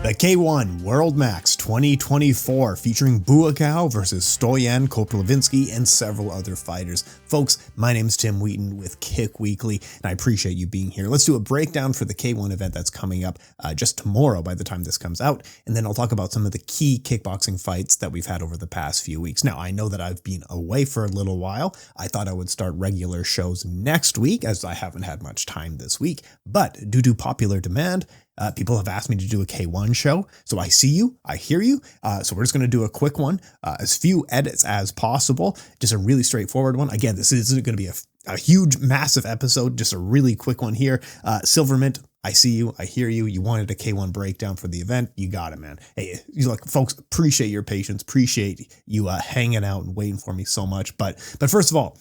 The K-1 World Max 2024 featuring Buakaw versus Stoyan Koprivlenski and several other fighters. Folks, my name's Tim Wheaton with Kick Weekly, and I appreciate you being here. Let's do a breakdown for the K-1 event that's coming up just tomorrow by the time this comes out, and then I'll talk about some of the key kickboxing fights that we've had over the past few weeks. Now, I know that I've been away for a little while. I thought I would start regular shows next week, as I haven't had much time this week, but due to popular demand, people have asked me to do a K-1 show, so I see you, I hear you, so we're just going to do a quick one, as few edits as possible, just a really straightforward one. Again, this isn't going to be a huge, massive episode, just a really quick one here. Silvermint, I see you, I hear you, you wanted a K-1 breakdown for the event, you got it, man. Hey, look, folks, appreciate your patience, appreciate you hanging out and waiting for me so much, but first of all,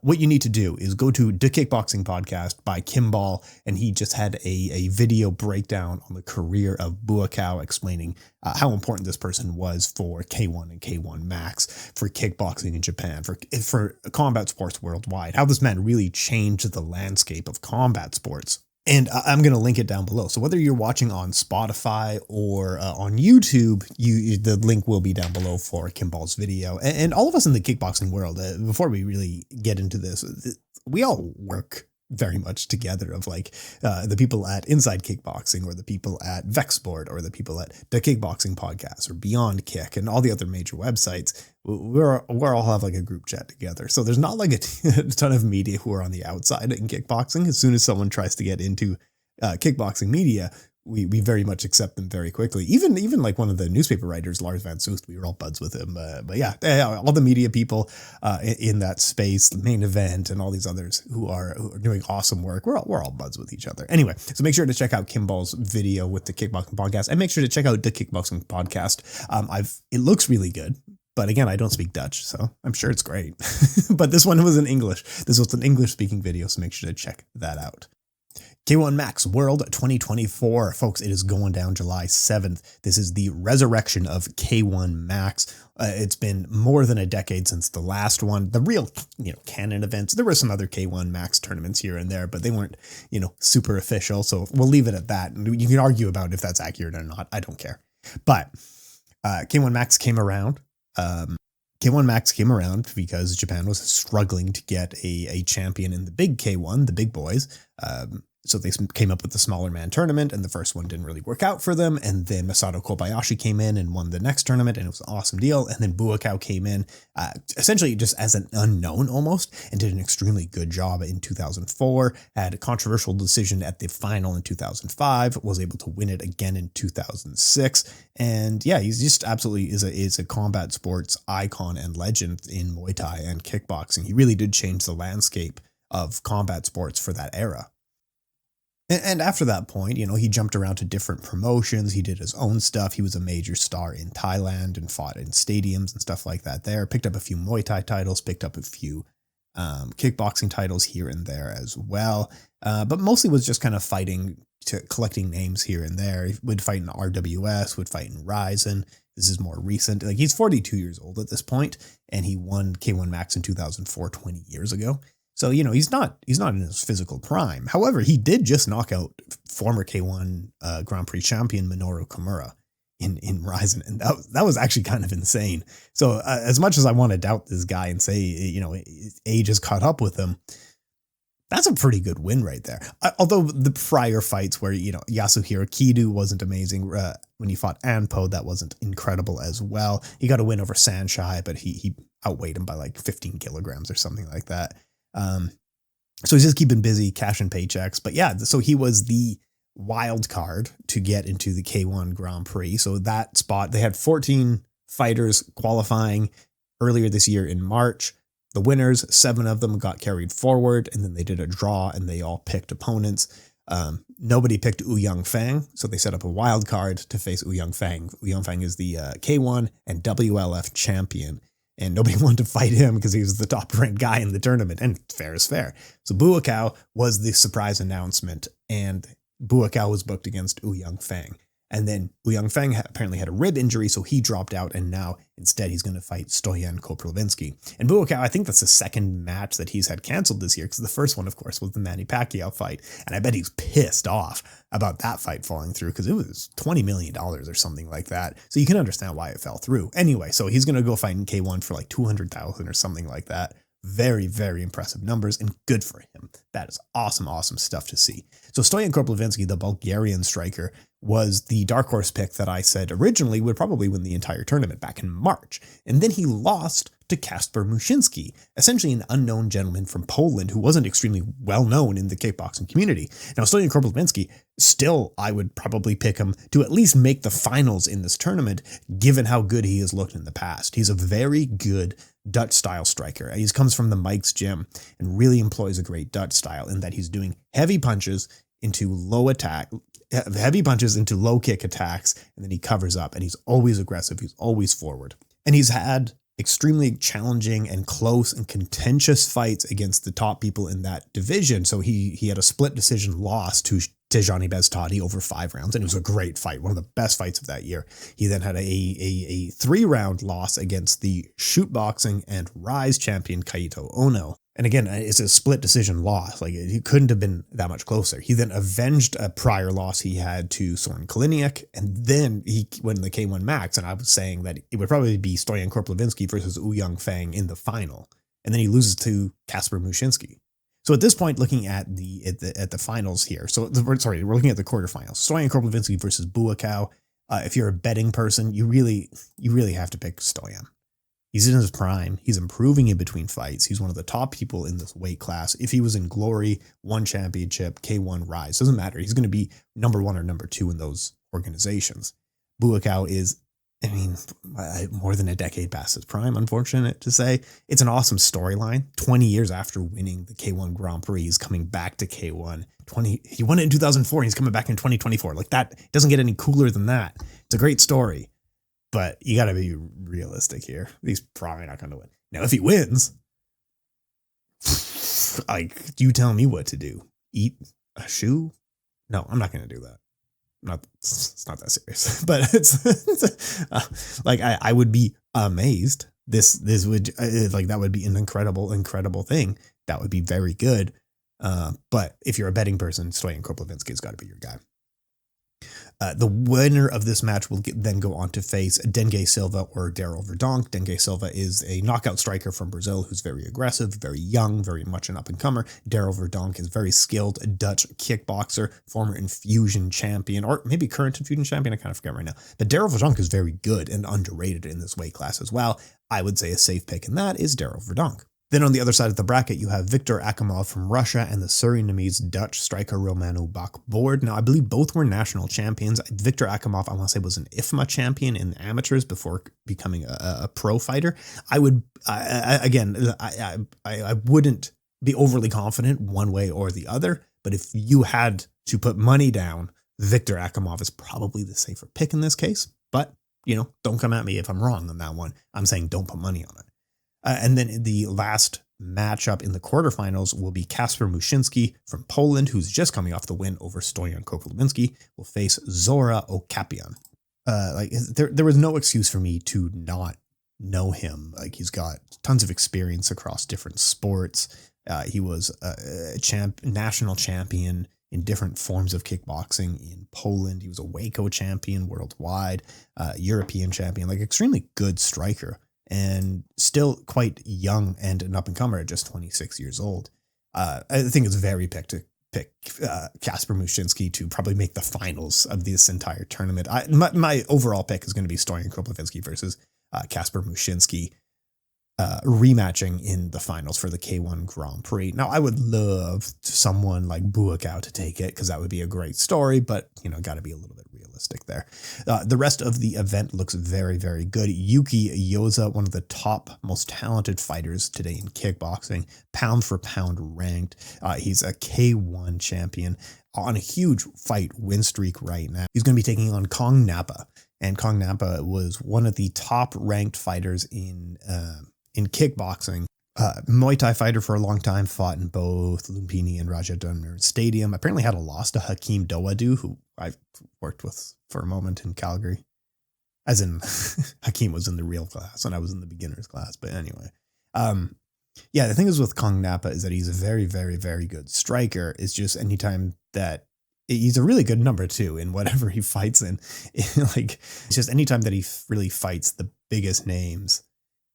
what you need to do is go to the Kickboxing Podcast by Kimball, and he just had a video breakdown on the career of Buakaw, explaining how important this person was for K-1 and K-1 Max, for kickboxing in Japan, for combat sports worldwide, how this man really changed the landscape of combat sports. And I'm going to link it down below. So whether you're watching on Spotify or on YouTube, the link will be down below for Kimball's video. And all of us in the kickboxing world, before we really get into this, we all work very much together, of like the people at Inside Kickboxing, or the people at Vexport, or the people at the Kickboxing Podcast, or Beyond Kick, and all the other major websites. We're all have like a group chat together. So there's not like a ton of media who are on the outside in kickboxing. As soon as someone tries to get into kickboxing media, we very much accept them very quickly. Even like one of the newspaper writers, Lars Van Soest, we were all buds with him. But yeah, all the media people in that space, the Main Event, and all these others who are doing awesome work, we're all buds with each other. Anyway, so make sure to check out Kimball's video with the Kickboxing Podcast, and make sure to check out the Kickboxing Podcast. It looks really good. But again, I don't speak Dutch, so I'm sure it's great. But this one was in English. This was an English-speaking video, so make sure to check that out. K-1 Max World 2024. Folks, it is going down July 7th. This is the resurrection of K-1 Max. It's been more than a decade since the last one. The real, canon events. There were some other K-1 Max tournaments here and there, but they weren't, super official. So we'll leave it at that. You can argue about if that's accurate or not. I don't care. But K-1 Max came around. K-1 Max came around because Japan was struggling to get a champion in the big K-1, the big boys. So they came up with the smaller man tournament, and the first one didn't really work out for them. And then Masato Kobayashi came in and won the next tournament, and it was an awesome deal. And then Buakaw came in, essentially just as an unknown almost, and did an extremely good job in 2004, had a controversial decision at the final in 2005, was able to win it again in 2006. And yeah, he's just absolutely is a combat sports icon and legend in Muay Thai and kickboxing. He really did change the landscape of combat sports for that era. And after that point, he jumped around to different promotions. He did his own stuff. He was a major star in Thailand and fought in stadiums and stuff like that there. Picked up a few Muay Thai titles, picked up a few kickboxing titles here and there as well. But mostly was just kind of collecting names here and there. He would fight in RWS, would fight in Ryzen. This is more recent. Like, he's 42 years old at this point, and he won K-1 Max in 2004, 20 years ago. So, he's not in his physical prime. However, he did just knock out former K-1 Grand Prix champion Minoru Kimura in Ryzen. And that was actually kind of insane. So as much as I want to doubt this guy and say, his age has caught up with him, that's a pretty good win right there. Although the prior fights where, Yasuhiro Kido wasn't amazing. When he fought Anpo, that wasn't incredible as well. He got a win over Sanshai, but he outweighed him by like 15 kilograms or something like that. So he's just keeping busy, cashing paychecks. But yeah, so he was the wild card to get into the K-1 Grand Prix. So that spot, they had 14 fighters qualifying earlier this year in March. The winners, 7 of them got carried forward, and then they did a draw, and they all picked opponents. Nobody picked Ouyang Fang, so they set up a wild card to face Ouyang Fang. Ouyang Fang is the K-1 and WLF champion. And nobody wanted to fight him because he was the top-ranked guy in the tournament, and fair is fair. So Buakaw was the surprise announcement, and Buakaw was booked against Ouyang Fang. And then Ouyang Feng apparently had a rib injury, so he dropped out, and now instead he's going to fight Stoyan Koprivlenski. And Buakaw, I think that's the second match that he's had canceled this year, because the first one, of course, was the Manny Pacquiao fight. And I bet he's pissed off about that fight falling through, because it was $20 million or something like that. So you can understand why it fell through. Anyway, so he's going to go fight in K1 for like 200,000 or something like that. Very, very impressive numbers, and good for him. That is awesome, awesome stuff to see. So Stoyan Koprivlenski, the Bulgarian striker, was the dark horse pick that I said originally would probably win the entire tournament back in March. And then he lost to Kacper Muszyński, essentially an unknown gentleman from Poland who wasn't extremely well known in the kickboxing community. Now, Stoyan Koprivlenski, still, I would probably pick him to at least make the finals in this tournament, given how good he has looked in the past. He's a very good Dutch style striker. He comes from the Mike's gym and really employs a great Dutch style in that he's doing heavy punches into low kick attacks, and then he covers up, and he's always aggressive. He's always forward. And he's had extremely challenging and close and contentious fights against the top people in that division. So he had a split decision loss to Tijani Beztadi over 5 rounds, and it was a great fight, one of the best fights of that year. He then had a 3-round loss against the shootboxing and Rise champion Kaito Ono. And again, it's a split decision loss. Like, he couldn't have been that much closer. He then avenged a prior loss he had to Soren Kaliniak, and then he went in the K1 Max, and I was saying that it would probably be Stoyan Koprivlenski versus Ouyang Feng in the final. And then he loses to Kacper Muszyński. So at this point, looking at the finals here, we're looking at the quarterfinals. Stoyan Koprivlenski versus Buakaw. If you're a betting person, you really have to pick Stoyan. He's in his prime. He's improving in between fights. He's one of the top people in this weight class. If he was in Glory, One Championship, K1 Rise, doesn't matter. He's going to be number 1 or number 2 in those organizations. Buakaw is, more than a decade past his prime, unfortunate to say. It's an awesome storyline. 20 years after winning the K1 Grand Prix, he's coming back to K1. He won it in 2004, and he's coming back in 2024. Like, that doesn't get any cooler than that. It's a great story. But you got to be realistic here. He's probably not going to win. Now, if he wins, you tell me what to do. Eat a shoe? No, I'm not going to do that. It's not that serious. But it's I would be amazed. This would that would be an incredible thing. That would be very good. But if you're a betting person, Stoyan Koprivlenski has got to be your guy. The winner of this match will then go on to face Dengue Silva or Daryl Verdonk. Dengue Silva is a knockout striker from Brazil who's very aggressive, very young, very much an up-and-comer. Daryl Verdonk is a very skilled Dutch kickboxer, former Infusion champion, or maybe current Infusion champion, I kind of forget right now. But Daryl Verdonk is very good and underrated in this weight class as well. I would say a safe pick in that is Daryl Verdonk. Then on the other side of the bracket, you have Viktor Akhmov from Russia and the Surinamese Dutch striker Romano Bakboord. Now, I believe both were national champions. Viktor Akhmov, I want to say, was an IFMA champion in amateurs before becoming a pro fighter. I wouldn't be overly confident one way or the other, but if you had to put money down, Viktor Akhmov is probably the safer pick in this case. But, don't come at me if I'm wrong on that one. I'm saying don't put money on it. And then the last matchup in the quarterfinals will be Kacper Muszyński from Poland, who's just coming off the win over Stoyan Koprivlenski, will face Zora Okapian. There was no excuse for me to not know him. Like, he's got tons of experience across different sports. He was a national champion in different forms of kickboxing in Poland. He was a Waco champion worldwide, European champion, like extremely good striker. And still quite young and an up-and-comer at just 26 years old. I think it's very pick Kacper Muszyński to probably make the finals of this entire tournament. My overall pick is going to be Stoyan Koprivlenski versus Kacper Muszyński, rematching in the finals for the K1 Grand Prix. Now, I would love someone like Buakaw to take it, because that would be a great story, but, got to be a little bit realistic there. The rest of the event looks very, very good. Yuki Yoza, one of the top, most talented fighters today in kickboxing, pound for pound ranked. He's a K1 champion on a huge fight win streak right now. He's going to be taking on Kong Napa, and Kong Napa was one of the top ranked fighters in kickboxing Muay Thai fighter for a long time, fought in both Lumpini and Rajabzadeh Stadium. Apparently had a loss to Hakeem Dawadu, who I worked with for a moment in Calgary. As in, Hakeem was in the real class and I was in the beginner's class. But anyway, yeah, the thing is with Kong Napa is that he's a very, very, very good striker. It's just anytime that he's a really good number two in whatever he fights in. Like, it's just anytime that he really fights the biggest names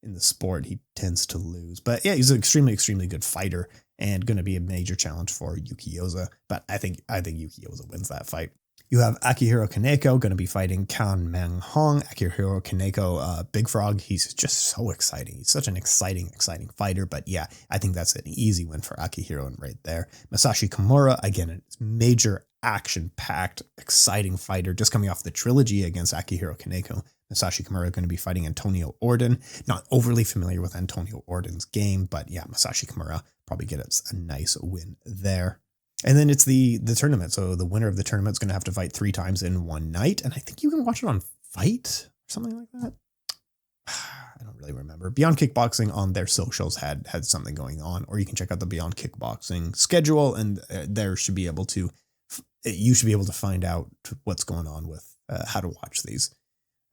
in the sport, he tends to lose. But yeah, he's an extremely, extremely good fighter and going to be a major challenge for Yuki Yoza. But I think Yuki Yoza wins that fight. You have Akihiro Kaneko going to be fighting Kan Meng Hong. Akihiro Kaneko, Big Frog, he's just so exciting. He's such an exciting fighter. But yeah, I think that's an easy win for Akihiro and right there. Masashi Kimura, again, a major action-packed, exciting fighter just coming off the trilogy against Akihiro Kaneko. Masashi Kimura going to be fighting Antonio Orden. Not overly familiar with Antonio Orden's game, but yeah, Masashi Kimura probably gets a nice win there. And then it's the tournament. So the winner of the tournament is going to have to fight 3 times in one night. And I think you can watch it on Fight or something like that. I don't really remember. Beyond Kickboxing on their socials had something going on, or you can check out the Beyond Kickboxing schedule and you should be able to find out what's going on with how to watch these.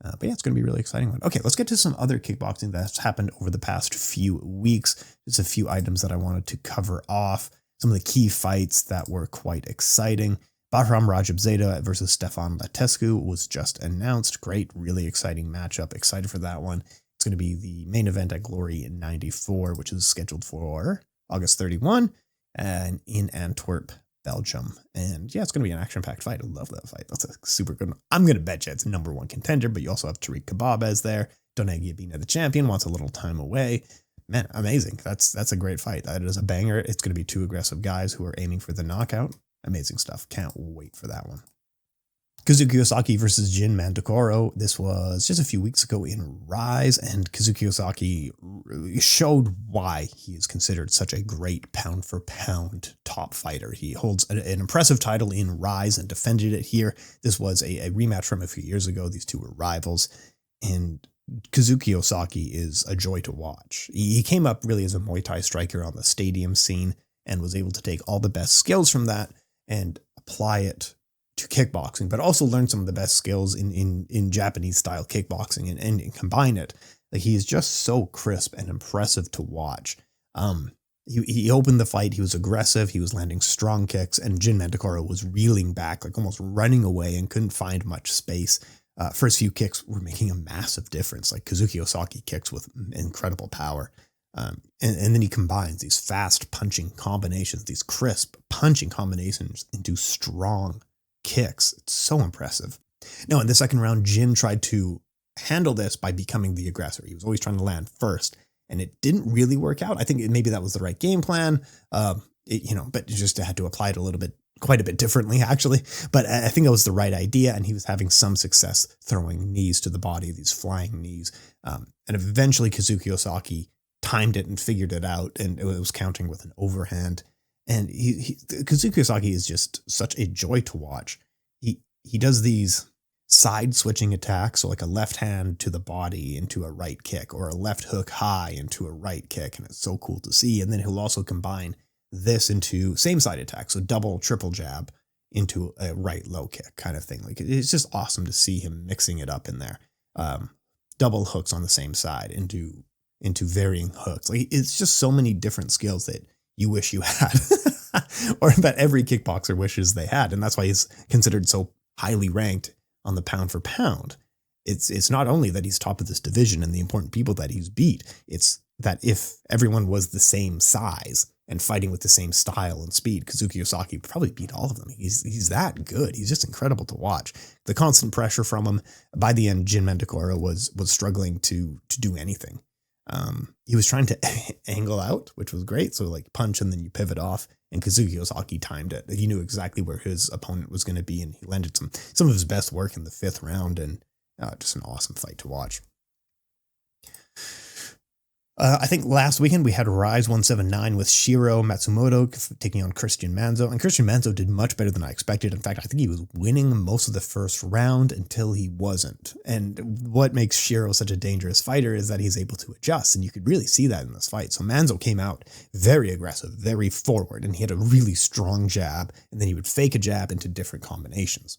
But yeah, it's going to be a really exciting one. Okay, let's get to some other kickboxing that's happened over the past few weeks. Just a few items that I wanted to cover off. Some of the key fights that were quite exciting. Bahram Rajabzadeh versus Stefan Latescu was just announced. Great, really exciting matchup. Excited for that one. It's going to be the main event at Glory in 94, which is scheduled for August 31 and in Antwerp, Belgium. And yeah, it's going to be an action-packed fight. I love that fight. That's a super good one. I'm going to bet you it's number 1 contender, but you also have Tariq Kababez there. Donegi Abina, the champion, wants a little time away. Man, amazing. That's a great fight. That is a banger. It's going to be 2 aggressive guys who are aiming for the knockout. Amazing stuff. Can't wait for that one. Kazuki Osaki versus Jin Mandokoro. This was just a few weeks ago in Rise, and Kazuki Osaki showed why he is considered such a great pound-for-pound top fighter. He holds an impressive title in Rise and defended it here. This was a rematch from a few years ago. These two were rivals, and Kazuki Osaki is a joy to watch. He came up really as a Muay Thai striker on the stadium scene and was able to take all the best skills from that and apply it to kickboxing, but also learn some of the best skills in Japanese style kickboxing and combine it. Like, he is just so crisp and impressive to watch. He opened the fight. He was aggressive. He was landing strong kicks, and Jin Mandokoro was reeling back, like almost running away and couldn't find much space. First few kicks were making a massive difference. Like, Kazuki Osaki kicks with incredible power. And then he combines these fast punching combinations, these crisp punching combinations into strong kicks. It's so impressive. Now, in the second round, Jin tried to handle this by becoming the aggressor. He was always trying to land first, and it didn't really work out. I think maybe that was the right game plan, but you just had to apply it quite a bit differently, actually. But I think it was the right idea, and he was having some success throwing knees to the body, these flying knees. And eventually, Kazuki Osaki timed it and figured it out, and it was countering with an overhand. And Kazuki Osaki is just such a joy to watch. He does these side switching attacks, so like a left hand to the body into a right kick, or a left hook high into a right kick, and it's so cool to see. And then he'll also combine this into same side attack, so double, triple jab into a right low kick kind of thing. Like, it's just awesome to see him mixing it up in there. Double hooks on the same side into varying hooks. Like, it's just so many different skills that you wish you had, or that every kickboxer wishes they had. And that's why he's considered so highly ranked on the pound for pound. It's not only that he's top of this division and the important people that he's beat, it's that if everyone was the same size and fighting with the same style and speed, Kazuki Osaki would probably beat all of them. He's that good. He's just incredible to watch. The constant pressure from him. By the end, Jin Mandokoro was struggling to do anything. He was trying to angle out, which was great. So like punch and then you pivot off, and Kazuki Osaki timed it. He knew exactly where his opponent was going to be, and he landed some of his best work in the 5th round, and just an awesome fight to watch. I think last weekend we had Rise 179 with Shiro Matsumoto taking on Christian Manzo, and Christian Manzo did much better than I expected. In fact, I think he was winning most of the first round until he wasn't. And what makes Shiro such a dangerous fighter is that he's able to adjust, and you could really see that in this fight. So Manzo came out very aggressive, very forward, and he had a really strong jab, and then he would fake a jab into different combinations.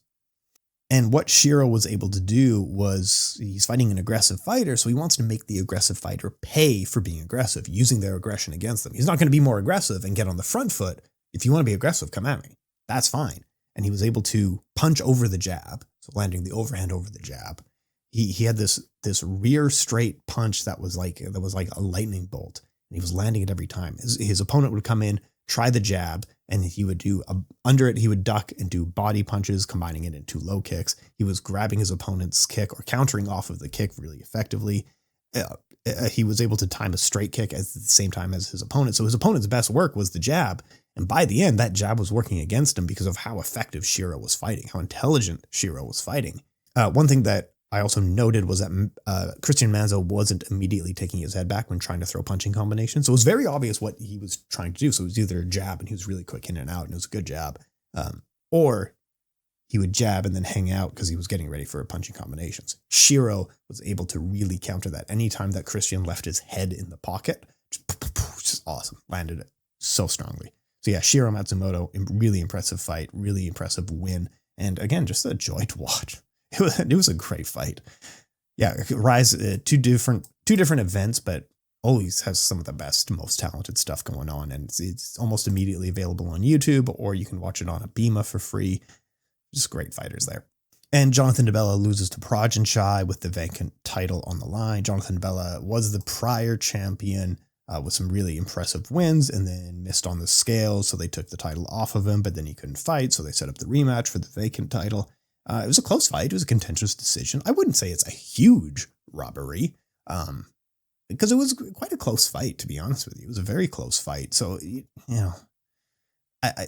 And what Shiro was able to do was, he's fighting an aggressive fighter, so he wants to make the aggressive fighter pay for being aggressive, using their aggression against them. He's not going to be more aggressive and get on the front foot. If you want to be aggressive, come at me. That's fine. And he was able to punch over the jab, so landing the overhand over the jab. He had this rear straight punch that was like a lightning bolt, and he was landing it every time. His opponent would come in, try the jab, and he would do under it. He would duck and do body punches, combining it into low kicks. He was grabbing his opponent's kick or countering off of the kick really effectively. He was able to time a straight kick at the same time as his opponent. So his opponent's best work was the jab. And by the end, that jab was working against him because of how effective Shiro was fighting, how intelligent Shiro was fighting. One thing that I also noted was that Christian Manzo wasn't immediately taking his head back when trying to throw punching combinations. So it was very obvious what he was trying to do. So it was either a jab, and he was really quick in and out, and it was a good jab, or he would jab and then hang out because he was getting ready for punching combinations. Shiro was able to really counter that. Anytime that Christian left his head in the pocket, just awesome. Landed it so strongly. So yeah, Shiro Matsumoto, really impressive fight, really impressive win. And again, just a joy to watch. It was a great fight. Yeah, Rise, two different events, but always has some of the best, most talented stuff going on. And it's almost immediately available on YouTube, or you can watch it on Abema for free. Just great fighters there. And Jonathan Di Bella loses to Prajanchai with the vacant title on the line. Jonathan Di Bella was the prior champion with some really impressive wins, and then missed on the scales, so they took the title off of him, but then he couldn't fight, so they set up the rematch for the vacant title. It was a close fight. It was a contentious decision. I wouldn't say it's a huge robbery, because it was quite a close fight, to be honest with you. It was a very close fight. So, you know, I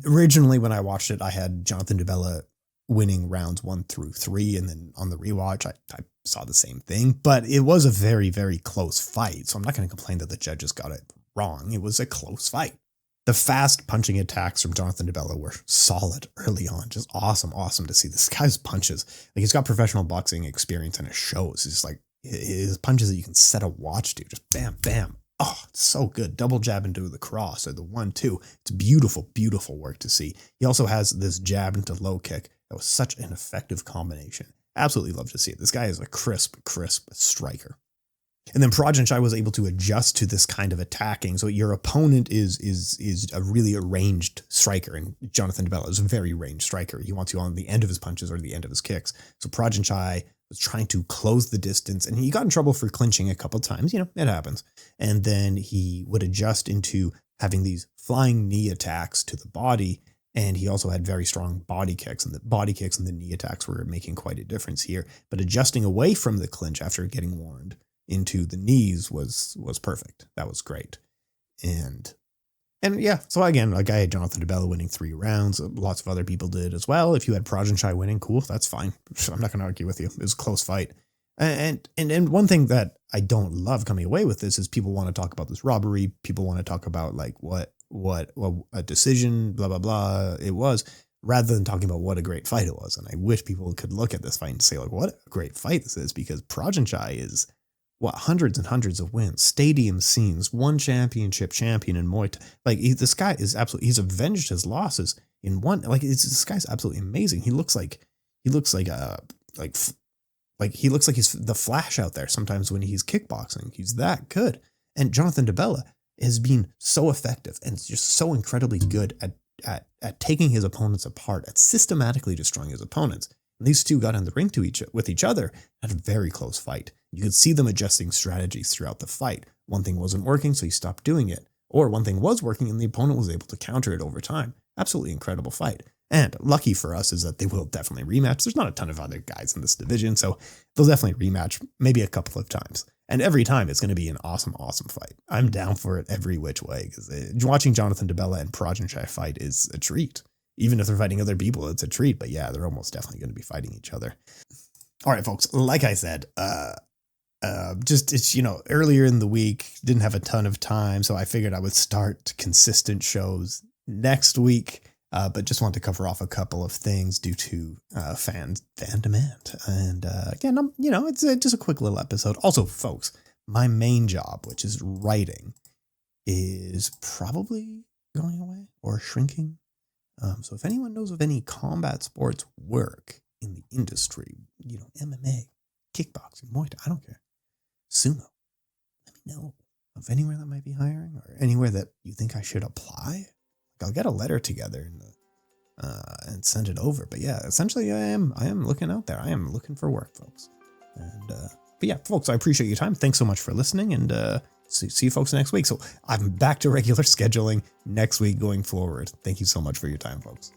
originally, when I watched it, I had Jonathan Di Bella winning rounds 1 through 3, and then on the rewatch, I saw the same thing. But it was a very, very close fight, so I'm not going to complain that the judges got it wrong. It was a close fight. The fast punching attacks from Jonathan Di Bella were solid early on. Just awesome to see this guy's punches. Like, he's got professional boxing experience, and it shows. It's just like his punches that you can set a watch to. Just bam, bam. Oh, it's so good. Double jab into the cross or the 1-2. It's beautiful, beautiful work to see. He also has this jab into low kick. That was such an effective combination. Absolutely love to see it. This guy is a crisp striker. And then Prajanchai was able to adjust to this kind of attacking. So your opponent is a really ranged striker, and Jonathan Di Bella is a very ranged striker. He wants you on the end of his punches or the end of his kicks. So Prajanchai was trying to close the distance, and he got in trouble for clinching a couple times. You know, it happens. And then he would adjust into having these flying knee attacks to the body, and he also had very strong body kicks, and the body kicks and the knee attacks were making quite a difference here. But adjusting away from the clinch after getting warned into the knees was perfect. That was great. And yeah, so again, like, I had Jonathan Di Bella winning 3 rounds. Lots of other people did as well. If you had Prajanchai winning, cool, that's fine. I'm not going to argue with you. It was a close fight. And one thing that I don't love coming away with this is people want to talk about this robbery. People want to talk about like what a decision, blah, blah, blah it was, rather than talking about what a great fight it was. And I wish people could look at this fight and say, like, what a great fight this is, because Prajanchai is hundreds and hundreds of wins, stadium scenes, 1 championship champion in Muay Thai. Like, this guy is absolutely, he's avenged his losses in one. Like, this guy's absolutely amazing. He looks like he looks like he's the Flash out there sometimes when he's kickboxing. He's that good. And Jonathan Di Bella has been so effective and just so incredibly good at taking his opponents apart, at systematically destroying his opponents. And these two got in the ring with each other, had a very close fight. You could see them adjusting strategies throughout the fight. One thing wasn't working, so he stopped doing it. Or one thing was working, and the opponent was able to counter it over time. Absolutely incredible fight. And lucky for us is that they will definitely rematch. There's not a ton of other guys in this division, so they'll definitely rematch maybe a couple of times. And every time it's going to be an awesome, awesome fight. I'm down for it every which way, because watching Jonathan Di Bella and Prajanchai fight is a treat. Even if they're fighting other people, it's a treat. But yeah, they're almost definitely going to be fighting each other. All right, folks, like I said, It's, earlier in the week, didn't have a ton of time, so I figured I would start consistent shows next week. But just want to cover off a couple of things due to fan demand. And again, it's just a quick little episode. Also, folks, my main job, which is writing, is probably going away or shrinking. So if anyone knows of any combat sports work in the industry, MMA, kickboxing, Muay Thai, I don't care, sumo, let me know of anywhere that might be hiring or anywhere that you think I should apply. I'll get a letter together and send it over. But yeah, essentially I am looking out there. I am looking for work, folks. And but yeah, folks, I appreciate your time. Thanks so much for listening, and see you folks next week. So I'm back to regular scheduling next week going forward. Thank you so much for your time, folks.